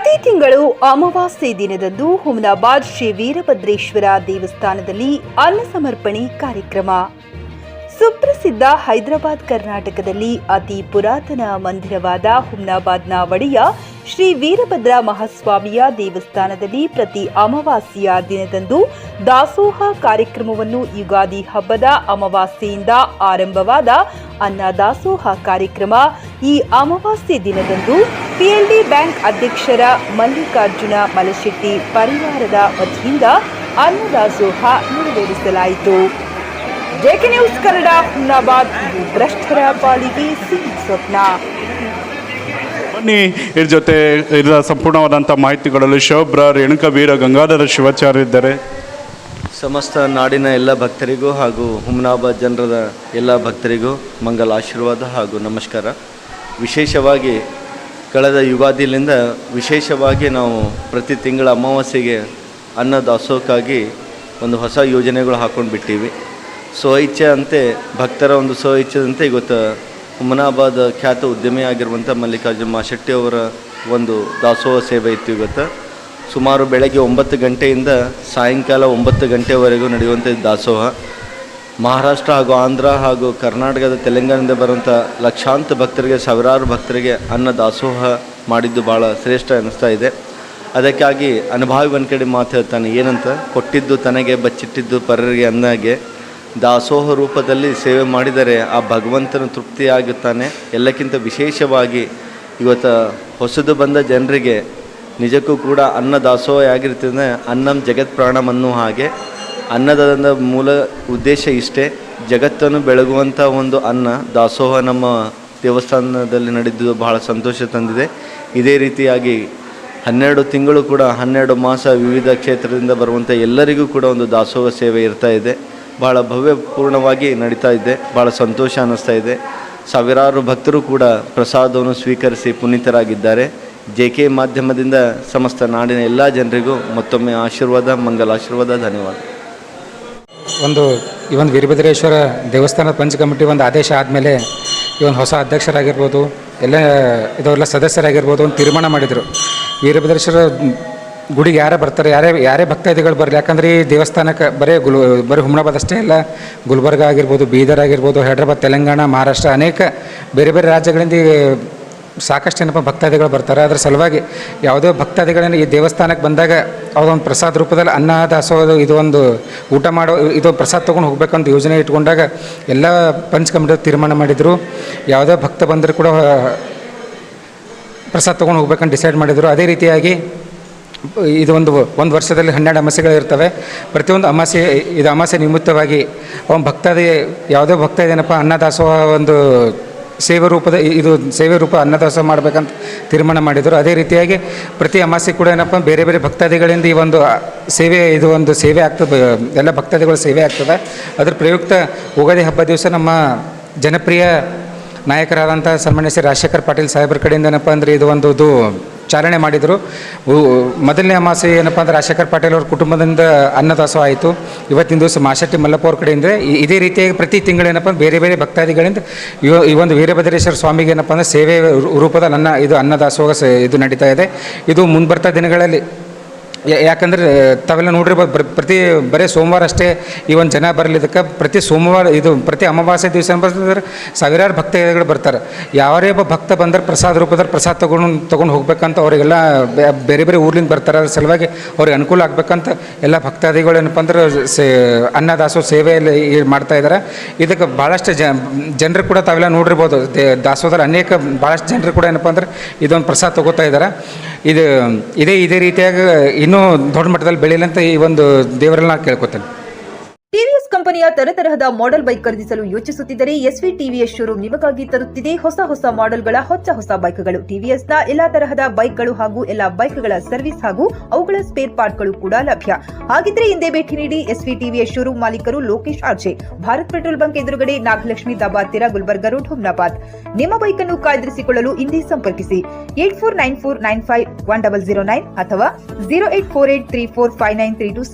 ಪ್ರತಿ ತಿಂಗಳು ಅಮಾವಾಸ್ಯೆ ದಿನದಂದು ಹುಮನಾಬಾದ್ ಶ್ರೀ ವೀರಭದ್ರೇಶ್ವರ ದೇವಸ್ಥಾನದಲ್ಲಿ ಅನ್ನ ಸಮರ್ಪಣೆ ಕಾರ್ಯಕ್ರಮ. ಸುಪ್ರಸಿದ್ಧ ಹೈದರಾಬಾದ್ ಕರ್ನಾಟಕದಲ್ಲಿ ಅತಿ ಪುರಾತನ ಮಂದಿರವಾದ ಹುಮನಾಬಾದ್ನ ಒಡೆಯ ಶ್ರೀ ವೀರಭದ್ರ ಮಹಾಸ್ವಾಮಿಯ ದೇವಸ್ಥಾನದಲ್ಲಿ ಪ್ರತಿ ಅಮಾವಾಸ್ಯೆಯ ದಿನದಂದು ದಾಸೋಹ ಕಾರ್ಯಕ್ರಮವನ್ನು ಯುಗಾದಿ ಹಬ್ಬದ ಅಮಾವಾಸ್ಯೆಯಿಂದ ಆರಂಭವಾದ ಅನ್ನ ದಾಸೋಹ ಕಾರ್ಯಕ್ರಮ ಈ ಅಮಾವಾಸ್ಯೆ ದಿನದಂದು ಪಿಎಲ್ಡಿ ಬ್ಯಾಂಕ್ ಅಧ್ಯಕ್ಷರ ಮಲ್ಲಿಕಾರ್ಜುನ ಮಲಶೆಟ್ಟಿ ಪರಿವಾರದ ವತಿಯಿಂದ ಅನ್ನ ದಾಸೋಹ ನೆರವೇರಿಸಲಾಯಿತು. JK news Kannada, Humnabad. ಇದು ಭ್ರಷ್ಟರ ಪಾಲಿಗೆ ಸಿಹಿ ಸ್ವಪ್ನ. ಬನ್ನಿ, ಇದ್ರ ಜೊತೆ ಇದರ ಸಂಪೂರ್ಣವಾದಂಥ ಮಾಹಿತಿಗಳಲ್ಲಿ ಶೋಭ್ರ ರೇಣುಕಾ ವೀರ ಗಂಗಾಧರ ಶಿವಾಚಾರ್ಯ ಇದ್ದಾರೆ. ಸಮಸ್ತ ನಾಡಿನ ಎಲ್ಲ ಭಕ್ತರಿಗೂ ಹಾಗೂ ಹುಮನಾಬಾದ್ ಜನರದ ಎಲ್ಲ ಭಕ್ತರಿಗೂ ಮಂಗಲ ಆಶೀರ್ವಾದ ಹಾಗೂ ನಮಸ್ಕಾರ. ವಿಶೇಷವಾಗಿ ಕಳೆದ ಯುಗಾದಿಲಿಂದ ವಿಶೇಷವಾಗಿ ನಾವು ಪ್ರತಿ ತಿಂಗಳ ಅಮಾವಾಸ್ಯೆಗೆ ಅನ್ನ ದಾಸೋಹಕ್ಕಾಗಿ ಒಂದು ಹೊಸ ಯೋಜನೆಗಳು ಹಾಕ್ಕೊಂಡು ಬಿಟ್ಟಿವಿ. ಸ್ವಇಚ್ಛೆ ಅಂತೆ ಭಕ್ತರ ಒಂದು ಸ್ವಇಚ್ಛೆದಂತೆ ಇವತ್ತು ಹುಮನಾಬಾದ್ ಖ್ಯಾತ ಉದ್ಯಮಿ ಆಗಿರುವಂಥ ಮಲ್ಲಿಕಾರ್ಜುನ ಮಲಶೆಟ್ಟಿ ಅವರ ಒಂದು ದಾಸೋಹ ಸೇವೆ ಇತ್ತು. ಇವತ್ತು ಸುಮಾರು ಬೆಳಗ್ಗೆ 9 ಗಂಟೆಯಿಂದ ಸಾಯಂಕಾಲ 9 ಗಂಟೆವರೆಗೂ ನಡೆಯುವಂಥ ದಾಸೋಹ ಮಹಾರಾಷ್ಟ್ರ ಹಾಗೂ ಆಂಧ್ರ ಹಾಗೂ ಕರ್ನಾಟಕದ ತೆಲಂಗಾಣದಿಂದ ಬರುವಂಥ ಲಕ್ಷಾಂತರ ಭಕ್ತರಿಗೆ, ಸಾವಿರಾರು ಭಕ್ತರಿಗೆ ಅನ್ನ ದಾಸೋಹ ಮಾಡಿದ್ದು ಭಾಳ ಶ್ರೇಷ್ಠ ಅನ್ನಿಸ್ತಾ ಇದೆ. ಅದಕ್ಕಾಗಿ ಅನುಭಾವಿ ಒಂದು ಕಡೆ ಮಾತು ಹೇಳ್ತಾನೆ, ಏನಂತ ಕೊಟ್ಟಿದ್ದು ತನಗೆ ಬಚ್ಚಿಟ್ಟಿದ್ದು ಪರರಿಗೆ ಅನ್ನಾಗೆ. ದಾಸೋಹ ರೂಪದಲ್ಲಿ ಸೇವೆ ಮಾಡಿದರೆ ಆ ಭಗವಂತನ ತೃಪ್ತಿಯಾಗುತ್ತಾನೆ. ಎಲ್ಲಕ್ಕಿಂತ ವಿಶೇಷವಾಗಿ ಇವತ್ತು ಹೊಸದು ಬಂದ ಜನರಿಗೆ ನಿಜಕ್ಕೂ ಕೂಡ ಅನ್ನ ದಾಸೋಹ ಆಗಿರ್ತದೆ. ಅನ್ನಂ ಜಗತ್ ಪ್ರಾಣಂ ಅನ್ನೋ ಹಾಗೆ ಅನ್ನದ ಮೂಲ ಉದ್ದೇಶ ಇಷ್ಟೇ, ಜಗತ್ತನ್ನು ಬೆಳಗುವಂಥ ಒಂದು ಅನ್ನ ದಾಸೋಹ ನಮ್ಮ ದೇವಸ್ಥಾನದಲ್ಲಿ ನಡೆದು ಬಹಳ ಸಂತೋಷ ತಂದಿದೆ. ಇದೇ ರೀತಿಯಾಗಿ 12 ತಿಂಗಳು ಕೂಡ 12 ಮಾಸ ವಿವಿಧ ಕ್ಷೇತ್ರದಿಂದ ಬರುವಂಥ ಎಲ್ಲರಿಗೂ ಕೂಡ ಒಂದು ದಾಸೋಹ ಸೇವೆ ಇರ್ತಾ ಇದೆ. ಭಾಳ ಭವ್ಯಪೂರ್ಣವಾಗಿ ನಡೀತಾ ಇದೆ. ಭಾಳ ಸಂತೋಷ ಅನ್ನಿಸ್ತಾ ಇದೆ. ಸಾವಿರಾರು ಭಕ್ತರು ಕೂಡ ಪ್ರಸಾದವನ್ನು ಸ್ವೀಕರಿಸಿ ಪುನೀತರಾಗಿದ್ದಾರೆ. ಜೆಕೆ ಮಾಧ್ಯಮದಿಂದ ಸಮಸ್ತ ನಾಡಿನ ಎಲ್ಲ ಜನರಿಗೂ ಮತ್ತೊಮ್ಮೆ ಆಶೀರ್ವಾದ, ಮಂಗಲ ಆಶೀರ್ವಾದ, ಧನ್ಯವಾದ. ಈ ಒಂದು ವೀರಭದ್ರೇಶ್ವರ ದೇವಸ್ಥಾನದ ಪಂಚ ಕಮಿಟಿ ಒಂದು ಆದೇಶ ಆದಮೇಲೆ ಈ ಒಂದು ಹೊಸ ಅಧ್ಯಕ್ಷರಾಗಿರ್ಬೋದು, ಇದೆಲ್ಲ ಸದಸ್ಯರಾಗಿರ್ಬೋದು ಒಂದು ತೀರ್ಮಾನ ಮಾಡಿದರು. ವೀರಭದ್ರೇಶ್ವರ ಗುಡಿಗೆ ಯಾರೇ ಬರ್ತಾರೆ, ಯಾರೇ ಭಕ್ತಾದಿಗಳು ಬರಲಿ, ಯಾಕಂದರೆ ಈ ದೇವಸ್ಥಾನಕ್ಕೆ ಬರೀ ಹುಮನಾಬಾದ್ ಅಷ್ಟೇ ಅಲ್ಲ, ಗುಲ್ಬರ್ಗ ಆಗಿರ್ಬೋದು, ಬೀದರ್ ಆಗಿರ್ಬೋದು, ಹೈದರಾಬಾದ್, ತೆಲಂಗಾಣ, ಮಹಾರಾಷ್ಟ್ರ, ಅನೇಕ ಬೇರೆ ಬೇರೆ ರಾಜ್ಯಗಳಿಂದ ಸಾಕಷ್ಟು ಏನಪ್ಪ ಭಕ್ತಾದಿಗಳು ಬರ್ತಾರೆ. ಅದರ ಸಲುವಾಗಿ ಯಾವುದೇ ಭಕ್ತಾದಿಗಳನ್ನು ಈ ದೇವಸ್ಥಾನಕ್ಕೆ ಬಂದಾಗ ಅದೊಂದು ಪ್ರಸಾದ ರೂಪದಲ್ಲಿ ಅನ್ನ ದಾಸೋಹ ಇದು ಒಂದು ಊಟ ಮಾಡೋ ಇದು ಪ್ರಸಾದ ತೊಗೊಂಡು ಹೋಗ್ಬೇಕಂತ ಯೋಜನೆ ಇಟ್ಕೊಂಡಾಗ ಎಲ್ಲ ಪಂಚ ಕಮಿಟಿ ತೀರ್ಮಾನ ಮಾಡಿದರು. ಯಾವುದೇ ಭಕ್ತ ಬಂದರೂ ಕೂಡ ಪ್ರಸಾದ ತೊಗೊಂಡು ಹೋಗ್ಬೇಕಂತ ಡಿಸೈಡ್ ಮಾಡಿದರು. ಅದೇ ರೀತಿಯಾಗಿ ಇದು ಒಂದು ವರ್ಷದಲ್ಲಿ 12 ಅಮಾಸೆಗಳಿರ್ತವೆ. ಪ್ರತಿಯೊಂದು ಅಮಾಸೆ ನಿಮಿತ್ತವಾಗಿ ಯಾವುದೇ ಭಕ್ತಾದಿ ಏನಪ್ಪ ಅನ್ನದಾಸೋಹ ಒಂದು ಸೇವೆ ರೂಪ ಅನ್ನದಾಸೋಹ ಮಾಡಬೇಕಂತ ತೀರ್ಮಾನ ಮಾಡಿದರು. ಅದೇ ರೀತಿಯಾಗಿ ಪ್ರತಿ ಅಮಾಸೆ ಕೂಡ ಏನಪ್ಪ ಬೇರೆ ಬೇರೆ ಭಕ್ತಾದಿಗಳಿಂದ ಈ ಒಂದು ಸೇವೆ ಆಗ್ತದೆ, ಎಲ್ಲ ಭಕ್ತಾದಿಗಳ ಸೇವೆ ಆಗ್ತದೆ. ಅದ್ರ ಪ್ರಯುಕ್ತ ಯುಗಾದಿ ಹಬ್ಬ ದಿವಸ ನಮ್ಮ ಜನಪ್ರಿಯ ನಾಯಕರಾದಂಥ ಸನ್ಮಾನ್ಯ ಶ್ರೀ ರಾಜಶೇಖರ್ ಪಾಟೀಲ್ ಸಾಹೇಬ್ರ ಕಡೆಯಿಂದ ಏನಪ್ಪ ಅಂದರೆ ಇದು ಚಾಲನೆ ಮಾಡಿದರು. ಮೊದಲನೇ ಅಮಾಸೆ ಏನಪ್ಪ ಅಂದರೆ ರಾಜಶೇಖರ್ ಪಾಟೀಲ್ ಅವ್ರ ಕುಟುಂಬದಿಂದ ಅನ್ನದಾಸೋಹ ಆಯಿತು. ಇವತ್ತಿನ ದಿವಸ ಮಲಶೆಟ್ಟಿ ಮಲ್ಲಪ್ಪ ಅವ್ರ ಕಡೆಯಿಂದ ಇದೇ ರೀತಿಯಾಗಿ ಪ್ರತಿ ತಿಂಗಳು ಏನಪ್ಪ ಬೇರೆ ಬೇರೆ ಭಕ್ತಾದಿಗಳಿಂದ ಈ ಒಂದು ವೀರಭದ್ರೇಶ್ವರ ಸ್ವಾಮಿಗೆ ಏನಪ್ಪ ಅಂದರೆ ಸೇವೆ ರೂಪದಲ್ಲಿ ಅನ್ನದಾಸೋಹ ಇದು ನಡೀತಾ ಇದೆ. ಇದು ಮುಂಬರ್ತಾ ದಿನಗಳಲ್ಲಿ ಯಾಕಂದರೆ ತಾವೆಲ್ಲ ನೋಡಿರ್ಬೋದು, ಬರೀ ಸೋಮವಾರ ಅಷ್ಟೇ ಈ ಒಂದು ಜನ ಬರಲಿದ್ದಕ್ಕೆ ಪ್ರತಿ ಅಮಾವಾಸ್ಯೆ ದಿವಸ ಬರ್ತಂದ್ರೆ ಸಾವಿರಾರು ಭಕ್ತಾದಿಗಳು ಬರ್ತಾರೆ. ಯಾರೇ ಒಬ್ಬ ಭಕ್ತ ಬಂದರೆ ಪ್ರಸಾದ ರೂಪದಲ್ಲಿ ಪ್ರಸಾದ ತೊಗೊಂಡು ಹೋಗ್ಬೇಕಂತ ಅವರಿಗೆಲ್ಲ ಬೇರೆ ಬೇರೆ ಊರ್ಲಿಂದ ಬರ್ತಾರೆ. ಅದ್ರ ಸಲುವಾಗಿ ಅವ್ರಿಗೆ ಅನುಕೂಲ ಆಗ್ಬೇಕಂತ ಎಲ್ಲ ಭಕ್ತಾದಿಗಳು ಏನಪ್ಪ ಅಂದ್ರೆ ಅನ್ನದಾಸೋಹ ಸೇವೆಯಲ್ಲಿ ಮಾಡ್ತಾ ಇದ್ದಾರೆ. ಇದಕ್ಕೆ ಭಾಳಷ್ಟು ಜನರು ಕೂಡ ತಾವೆಲ್ಲ ನೋಡಿರ್ಬೋದು, ದಾಸೋಹದಲ್ಲಿ ಭಾಳಷ್ಟು ಜನರು ಕೂಡ ಏನಪ್ಪ ಅಂದ್ರೆ ಇದೊಂದು ಪ್ರಸಾದ ತೊಗೋತಾ ಇದ್ದಾರೆ. ಇದೇ ರೀತಿಯಾಗಿ ಇನ್ನೂ ದೊಡ್ಡ ಮಟ್ಟದಲ್ಲಿ ಬೆಳೆಯಲಿ ಅಂತ ಈ ಒಂದು ದೇವರಲ್ಲಿ ನಾನು ಕೇಳ್ಕೊತೇನೆ. ಟಿವಿಎಸ್ ಕಂಪನಿಯ ತರತರಹದ ಮಾಡೆಲ್ ಬೈಕ್ ಖರೀದಿಸಲು ಯೋಚಿಸುತ್ತಿದ್ದರೆ ಎಸ್ವಿ ಟಿವಿಎಸ್ ಶೋರೂಮ್ ನಿಮಗಾಗಿ ತರುತ್ತಿದೆ ಹೊಸ ಮಾಡೆಲ್ಗಳ ಹೊಸ ಬೈಕ್ಗಳು. ಟಿವಿಎಸ್ನ ಎಲ್ಲಾ ತರಹದ ಬೈಕ್ಗಳು ಹಾಗೂ ಎಲ್ಲಾ ಬೈಕ್ಗಳ ಸರ್ವಿಸ್ ಹಾಗೂ ಅವುಗಳ ಸ್ಪೇರ್ ಪಾರ್ಟ್ಗಳು ಕೂಡ ಲಭ್ಯ. ಹಾಗಿದ್ರೆ ಹಿಂದೆ ಭೇಟಿ ನೀಡಿ. ಎಸ್ವಿ ಟಿವಿಎಸ್ ಶೋರೂಮ್ ಮಾಲೀಕರು Lokesh RJ, Bharat petrol bunk ಎದುರುಗಡೆ, ನಾಗಲಕ್ಷ್ಮಿ ದಾಬಾ ಹತ್ತಿರ, ಗುಲ್ಬರ್ಗ ರೋಡ್, ಹುಮನಾಬಾದ್. ನಿಮ್ಮ ಬೈಕ್ ಅನ್ನು ಕಾಯ್ದಿರಿಸಿಕೊಳ್ಳಲು ಹಿಂದೆ ಸಂಪರ್ಕಿಸಿ 8494951009 ಅಥವಾ 0848345932.